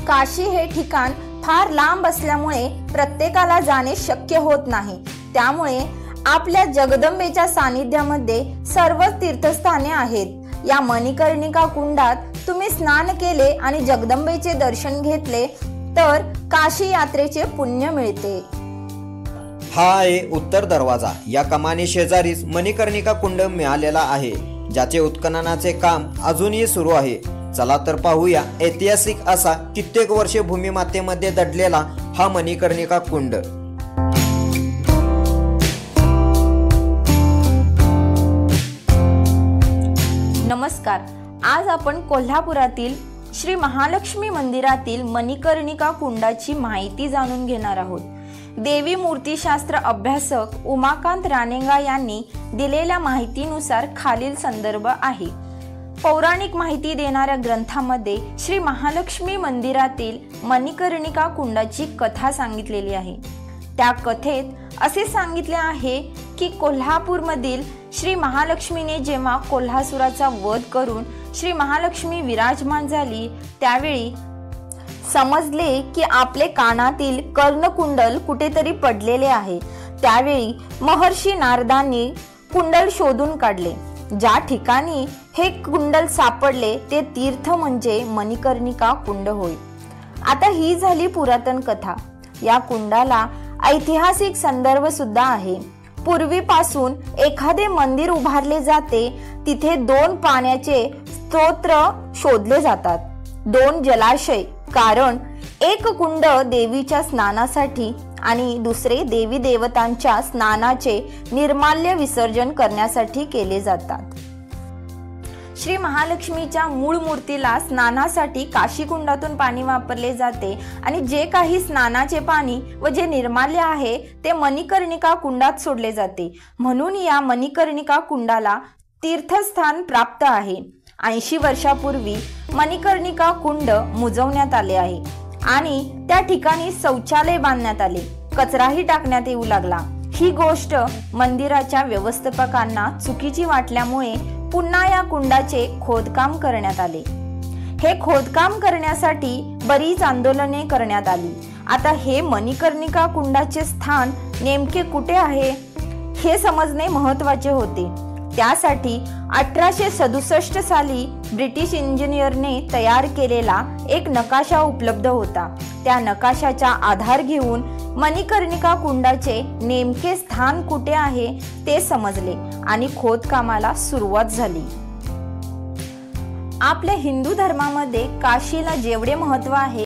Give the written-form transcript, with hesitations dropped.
काशी हे ठिकाण फार लांब असल्यामुळे प्रत्येकाला जाणे शक्य होत नाही। त्यामुळे आपल्या जगदंबेच्या सानिध्यामध्ये सर्व तीर्थस्थाने आहेत। या मणिकर्णिका कुंडात तुम्ही स्नान केले आणि जगदंबेचे दर्शन घेतले तर काशी यात्रेचे पुण्य मिळते। हा आहे उत्तर दरवाजा। या कमानी शेजारीच मणिकर्णिका कुंड मिळालेला आहे, ज्याचे उत्खननाचे काम अजूनही सुरू आहे। चला तर पाहूया ऐतिहासिक असा कित्येक वर्षे भूमिमातेमध्ये दडलेला हा मणिकर्णिका कुंड। नमस्कार, आज आपण कोल्हापुरातील श्री महालक्ष्मी मंदिरातील मणिकर्णिका कुंडाची माहिती जाणून घेणार आहोत। देवी मूर्तिशास्त्र अभ्यासक उमाकांत रानेंगा यांनी दिलेल्या माहितीनुसार खालील संदर्भ आहे। पौराणिक माहिती देणाऱ्या ग्रंथामध्ये श्री महालक्ष्मी मंदिरातील मणिकर्णिका कुंडाची कथा सांगितलेली आहे। त्या कथेत असे सांगितले आहे की कोल्हापूरमधील श्री महालक्ष्मीने जेव्हा कोल्हासुराचा वध करून श्री महालक्ष्मी विराजमान झाली त्यावेळी समजले की आपले कानातील कर्णकुंडल कुठेतरी पडलेले आहे। त्यावेळी महर्षी नारदांनी कुंडल शोधून काढले। ज्या ठिकाणी हे कुंडल सापडले ते तीर्थ म्हणजे मणिकर्णिका कुंड होय। आता ही झाली पुरातन कथा। या कुंडाला ऐतिहासिक संदर्भ सुद्धा आहे। पूर्वीपासून एखादे मंदिर उभारले जाते तिथे दोन पाण्याचे स्तोत्र शोधले जातात, दोन जलाशय, कारण एक कुंड देवीच्या स्नानासाठी आणि दुसरे देवी देवतांच्या स्नानाचे निर्माल्य विसर्जन करण्यासाठी केले जातात। श्री महालक्ष्मीच्या मूळ मूर्तीला स्नानासाठी काशी कुंडातून पाणी वापरले जाते आणि जे काही स्नानाचे पाणी व जे निर्माल्य आहे ते मणिकर्णिका कुंडात सोडले जाते। म्हणून या मणिकर्णिका कुंडाला तीर्थस्थान प्राप्त आहे। 80 वर्षापूर्वी मणिकर्णिका कुंड मुजवण्यात आले आहे आणि त्या ठिकाणी शौचालय बांधण्यात आले, कचराही टाकण्यात येऊ लागला। ही गोष्ट मंदिराच्या व्यवस्थापकांना चुकीची वाटल्यामुळे पुन्हा या कुंडाचे खोदकाम करण्यात आले। हे खोदकाम करण्यासाठी बरीच आंदोलने करण्यात आली। आता हे मणिकर्णिका कुंडाचे स्थान नेमके कुठे आहे हे समजणे महत्त्वाचे होते। त्यासाठी 1867 साली ब्रिटिश इंजिनियरने तयार केलेला एक नकाशा उपलब्ध होता। त्या नकाशाचा आधार घेऊन मणिकर्णिका कुंडाचे नेमके स्थान कुठे आहे ते समजले आणि खोदकामाला सुरुवात झाली। आपल्या हिंदू धर्मामध्ये काशीला जेवढे महत्त्व आहे